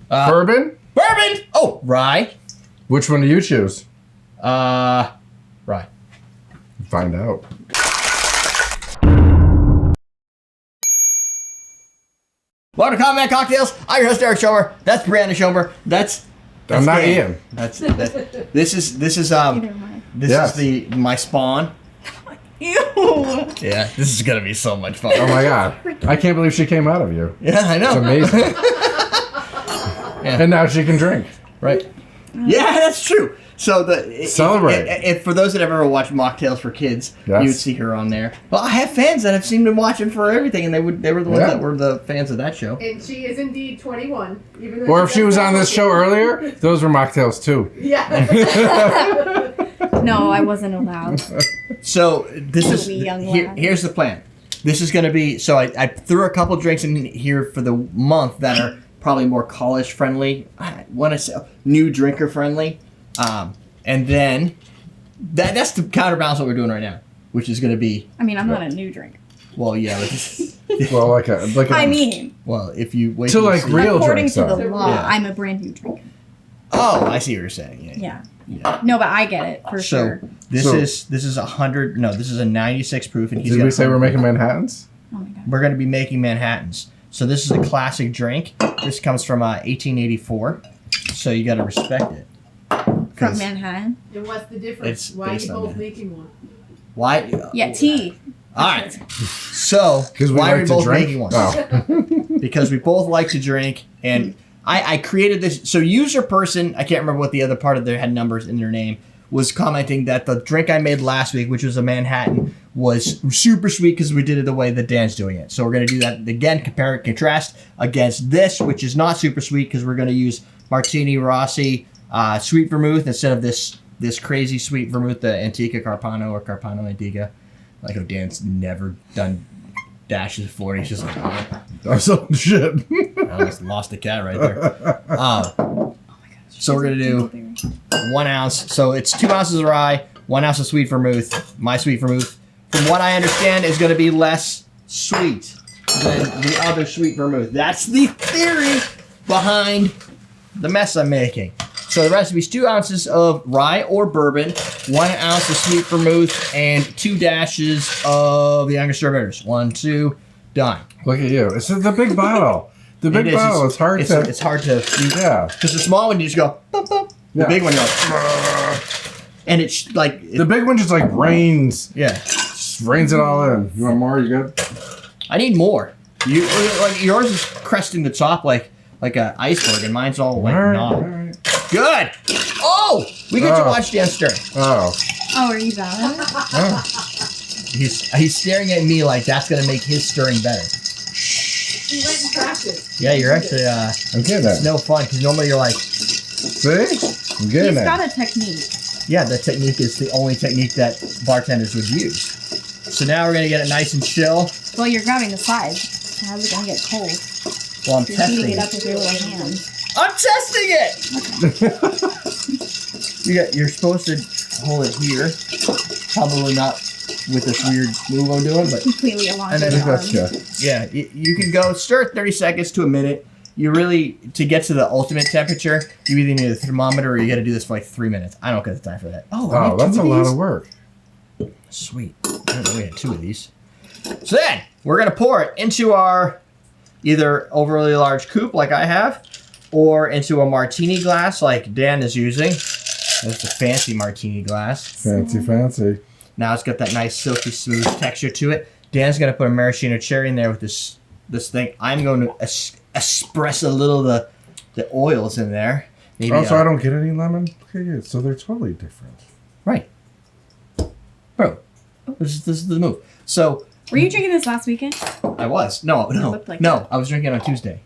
Bourbon? Bourbon! Oh, rye. Which one do you choose? Rye. Find out. Welcome to Combat Cocktails. I'm your host, Eric Schomer. That's Brianna Schomer. That's I'm not Dan. Ian. This is my spawn. Ew. Yeah, this is gonna be so much fun. Oh my god. I can't believe she came out of you. Yeah, I know. It's amazing. Yeah. And now she can drink. Right. Yeah, that's true. So Celebrate. If for those that have ever watched Mocktails for Kids, Yes. you would see her on there. Well, I have fans that have seen them watching for everything, and they were the ones that were the fans of that show. And she is indeed 21. Even though Or if she was on this show earlier, those were mocktails too. Yeah. No, I wasn't allowed. So this is Wee young lad. here's the plan. This is going to be so I threw a couple drinks in here for the month that are probably more college friendly. I want to say new drinker friendly, and then that's to counterbalance what we're doing right now, which is going to be. I mean, I'm not a new drinker. Well, yeah. Well, like a I mean, well, if you wait to like real according drinks to the though. law, Yeah. I'm a brand new drinker. Oh, I see what you're saying. Yeah. Yeah. No, but I get it for sure. This So- is 100. No, this is a 96 proof, and he's. Did got we say we're 100. making Manhattans? Oh my god. We're going to be making Manhattans. So this is a classic drink. This comes from 1884. So you got to respect it. From 'Cause Manhattan. And what's the difference? It's Why are based you on both that. making one? Why? Yeah, tea. All right. So Because we why are we like to both drink. making one? Oh. Because we both like to drink, and I created this. So user person, I can't remember what the other part of their had numbers in their name, was commenting that the drink I made last week, which was a Manhattan, was super sweet because we did it the way that Dan's doing it. So we're going to do that again, compare and contrast against this, which is not super sweet because we're going to use Martini Rossi sweet vermouth instead of this crazy sweet vermouth, the Antica Carpano or Carpano Antica. Like, oh, Dan's never done dashes before. He's just like, oh, That's some shit. I almost lost the cat right there. So we're going to do 1 ounce. So it's 2 ounces of rye, 1 ounce of sweet vermouth. My sweet vermouth, from what I understand, is going to be less sweet than the other sweet vermouth. That's the theory behind the mess I'm making. So the recipe is 2 ounces of rye or bourbon, 1 ounce of sweet vermouth, and 2 dashes of the angostura bitters. 1, 2, done. Look at you. It's the big bottle. The big bottle. It's hard to. It's hard to. Yeah. Because the small one, you just go, boop, boop. The Yeah. big one, you're like, and it's like, The big one just like rains. yeah. Just rains it all in. You want more? You good? I need more. You like yours is cresting the top like an iceberg, and mine's all like All right. not. All right. Good. Oh, we get to watch Dan stir. Oh. Oh, are you valid? Oh. He's staring at me like that's gonna make his stirring better. You went and practiced. Yeah, you're actually. I'm getting It's it. no fun because normally you're like, See? I'm getting He's it. got a technique. yeah, that technique is the only technique that bartenders would use. So now we're gonna get it nice and chill. Well, you're grabbing the sides. How's it gonna get cold? Well, I'm You're testing heating it it. up with your little hands. I'm testing it. You're supposed to hold it here. Probably not with this weird move I'm doing, but Completely along And with then your That's arms. good. yeah, you can go stir 30 seconds to a minute. You really, to get to the ultimate temperature, you either need a thermometer or you got to do this for like 3 minutes. I don't got the time for that. Oh, Oh, that's a lot of work. Sweet. I didn't know we had 2 of these. So then, we're going to pour it into our either overly large coupe like I have, or into a martini glass like Dan is using. That's the fancy martini glass. Fancy, fancy. Now it's got that nice silky smooth texture to it. Dan's going to put a maraschino cherry in there with this thing. I'm going to espresso a little of the oils in there. Maybe, Oh, so I don't get any lemon? Look at you. So they're totally different. Right. Bro, this is the move. So Were you drinking this last weekend? I was. No. looked like I was drinking on Tuesday.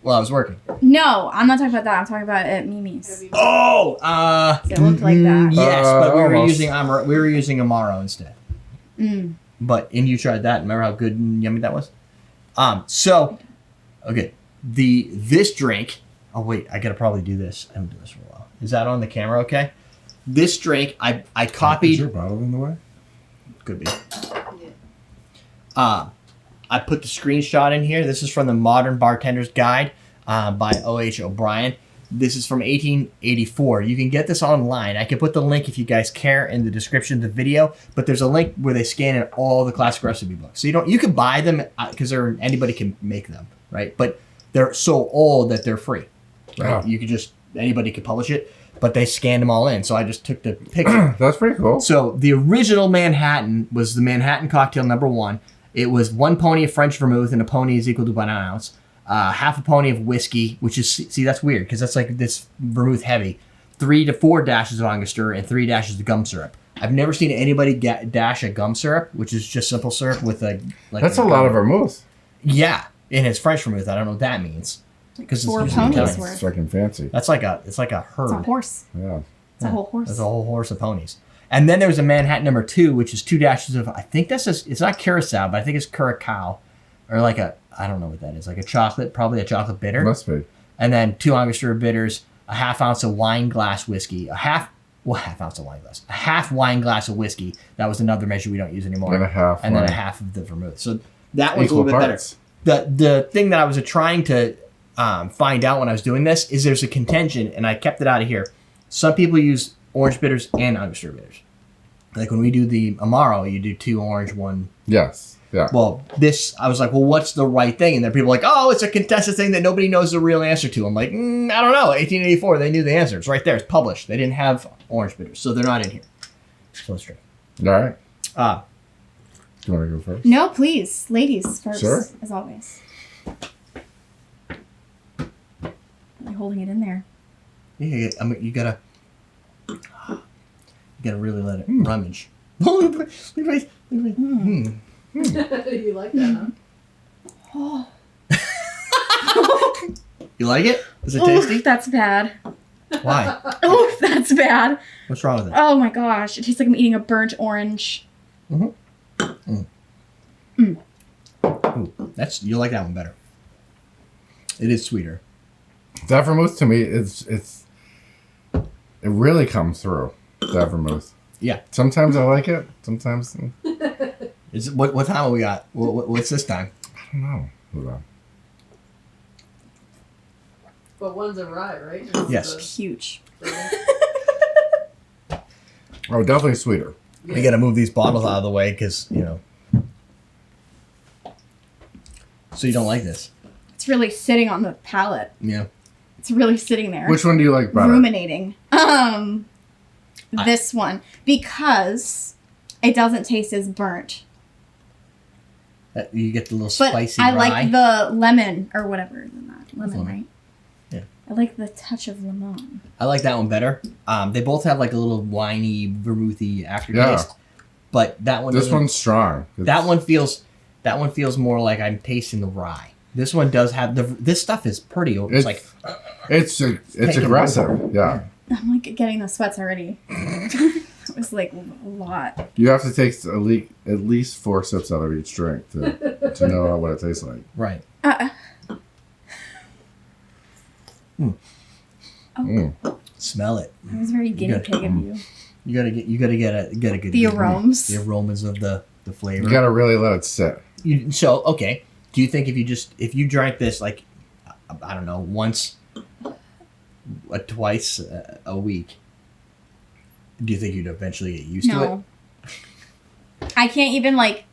Well, I was working. No, I'm not talking about that. I'm talking about at Mimi's. Oh, It looked like that. yes, but we were almost. using Amaro instead. Mm. But you tried that. Remember how good and yummy that was? So okay, this drink. Oh wait, I gotta probably do this. I haven't done this for a while. Is that on the camera? Okay. This drink, I Is copied. your bottle in the way? Could be. I put the screenshot in here. This is from the Modern Bartender's Guide. by O.H. O'Brien. This is from 1884. You can get this online. I can put the link if you guys care in the description of the video, but there's a link where they scan in all the classic recipe books. So you can buy them because anybody can make them, right? But they're so old that they're free. Right? Wow. Anybody could publish it, but they scanned them all in. So I just took the picture. That's pretty cool. So the original Manhattan was the Manhattan cocktail #1. It was 1 pony of French vermouth, and a pony is equal to about an ounce. Half a pony of whiskey, which is, see, that's weird because that's like this vermouth heavy. 3 to 4 dashes of angostura and 3 dashes of gum syrup. I've never seen anybody dash a gum syrup, which is just simple syrup with That's a lot of vermouth. Yeah, and it's French vermouth. I don't know what that means. Because 4 it's ponies Italian. worth. It's fucking fancy. It's like a herd. It's a horse. Yeah. It's a whole horse. There's a whole horse of ponies. And then there was a Manhattan #2, which is 2 dashes of, I think it's not curacao, but I think it's curacao. Or like I don't know what that is. Like a chocolate, probably a chocolate bitter. Must be. And then 2 Angostura bitters, a half ounce of wine glass whiskey, a half ounce of wine glass, a half wine glass of whiskey. That was another measure we don't use anymore. And a half. And then wine. a half of the vermouth. So that one's Equal a little bit parts. better. The thing that I was trying to find out when I was doing this is there's a contention, and I kept it out of here. Some people use orange bitters and Angostura bitters. Like when we do the Amaro, you do 2 orange, 1. Yes. Yeah. Well, I was like, well, what's the right thing? And then people are like, oh, it's a contested thing that nobody knows the real answer to. I'm like, I don't know. 1884, they knew the answer. It's right there. It's published. They didn't have orange bitters, so they're not in here. So let's drink. All right. Do you want to go first? No, please. Ladies first, Sure. as always. You're holding it in there. Yeah, you gotta really let it rummage. You like that, huh? Oh, You like it? Is it tasty? that's bad. Why? Oh, that's bad. What's wrong with it? Oh my gosh. It tastes like I'm eating a burnt orange. Ooh, you like that one better. It is sweeter. That vermouth to me, it really comes through. That vermouth. Yeah. Sometimes I like it. Sometimes Is it, what time have we got? What's this time? I don't know. Hold on. But one's a rye, right? Yes. Huge. Oh, definitely sweeter. We got to move these bottles out of the way because, So you don't like this? It's really sitting on the palate. Yeah. It's really sitting there. Which one do you like better? Ruminating. This one. Because it doesn't taste as burnt. You get the little But spicy I rye. like the lemon or whatever is in that. Lemon, Lemon. right? Yeah. I like the touch of lemon. I like that one better. They both have like a little winey, vermouthy aftertaste. Yeah. But that one This doesn't- one's strong. That one feels more like I'm tasting the rye. This one does have this stuff is pretty. It's like it's aggressive. Yeah. I'm like getting the sweats already. It was like a lot. You have to take at least 4 sips out of each drink to know what it tastes like. right. Smell it. I was very guinea pig of you. You gotta get a good The aromas. the aromas of the flavor. You gotta really let it sit. So okay, do you think if you drank this like I don't know once, twice a week, do you think you'd eventually get used to it? No. I can't even like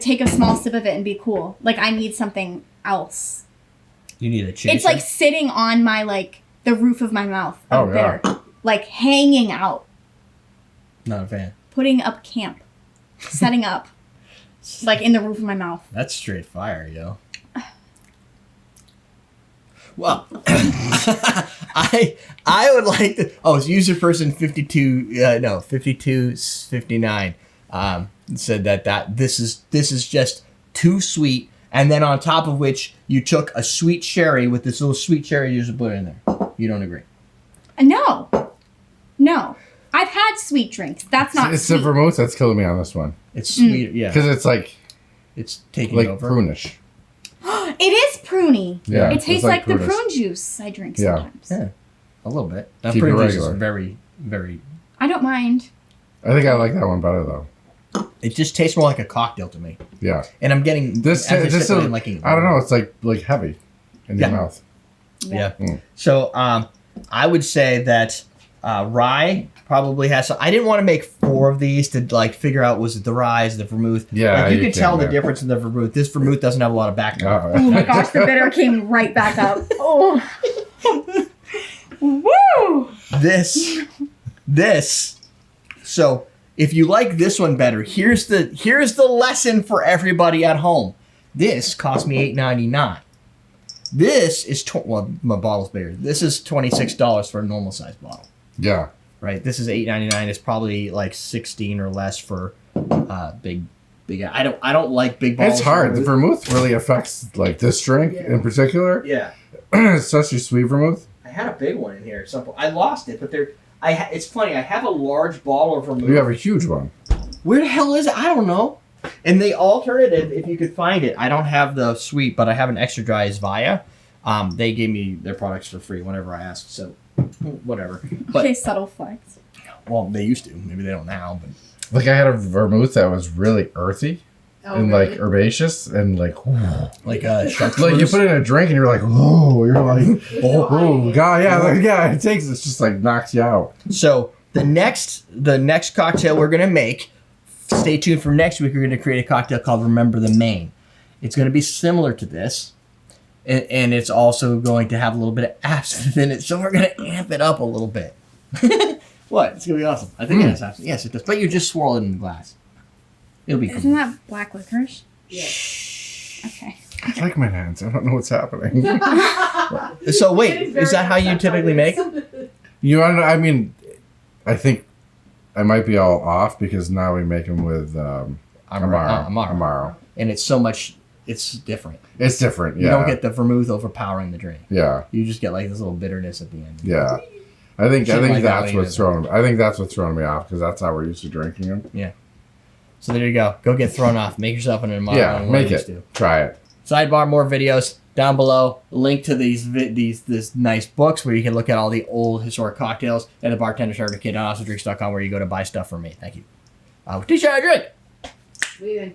take a small sip of it and be cool. Like I need something else. You need a chaser. It's like sitting on my like the roof of my mouth. Oh, Of bitter. Like hanging out. Not a fan. Putting up camp. Setting up. Like in the roof of my mouth. That's straight fire, yo. Well, I would like to. Oh, it's user person 5259 said that this is just too sweet, and then on top of which you took a sweet sherry with this little sweet cherry you just put in there. You don't agree? No. I've had sweet drinks. That's not It's sweet. the vermouth that's killing me on this one. It's sweet, yeah. Because it's like Taking over. prunish. It is pruny. Yeah, It it's tastes like like the prunish. prune juice I drink Yeah. sometimes. Yeah, a little bit. That Keep it prune juice is regular. very, very. I don't mind. I think I like that one better though. It just tastes more like a cocktail to me, Yeah. and I'm getting This as I this sip it, is, I'm liking it. I don't know, it's like heavy in your Yeah. mouth. Yeah. So I would say that rye probably has some. I didn't want to make 4 of these to like figure out was it the rye, is it the vermouth. Yeah, like, you you could tell can, the yeah. difference in the vermouth. This vermouth doesn't have a lot of backbone. Oh my gosh, the bitter came right back up. Oh. Woo! This. So if you like this one better, here's the lesson for everybody at home. This cost me $8.99. This is well, my bottle's bigger. This is $26 for a normal size bottle. Yeah. Right. This is $8.99. It's probably like 16 or less for big. I don't like big bottles. It's hard. The vermouth really affects like this drink in particular. Yeah. Especially sweet vermouth. I had a big one in here at some point. I lost it, but it's funny. I have a large bottle of vermouth. You have a huge one. Where the hell is it? I don't know. And the alternative, if you could find it, I don't have the sweet, but I have an extra dry is Via. They gave me their products for free whenever I asked, so whatever. But Okay, subtle flex. well, they used to. Maybe they don't now. But Like I had a vermouth that was really earthy and like really? herbaceous and like, like like you put it in a drink and you're like, whoa, you're like, oh god, yeah, like, yeah, it just like knocks you out. So the next cocktail we're gonna make. Stay tuned for next week. We're gonna create a cocktail called Remember the Maine. It's gonna be similar to this. And it's also going to have a little bit of absinthe in it, so we're going to amp it up a little bit. What? It's going to be awesome. I think it has absinthe. Yes, it does. But you just swirl it in the glass. It'll be cool. Isn't that black licorice? Yeah. Okay. I like my hands. I don't know what's happening. So wait, is that how you typically make? You want to, I mean, I think I might be all off because now we make them with Amaro. And it's so much, it's different. It's different, yeah. You don't get the vermouth overpowering the drink. Yeah. You just get like this little bitterness at the end. Yeah. I think Shouldn't like that that's way what's throwing me off because that's how we're used to drinking them. Yeah. So there you go. Go get thrown off. Make yourself an Amaro. Yeah, and make what it. you do. Try it. Sidebar, more videos down below. Link to these nice books where you can look at all the old historic cocktails and the bartender certificate on awesomedrinks.com where you go to buy stuff from me. Thank you. Teach you how to drink. Leaving.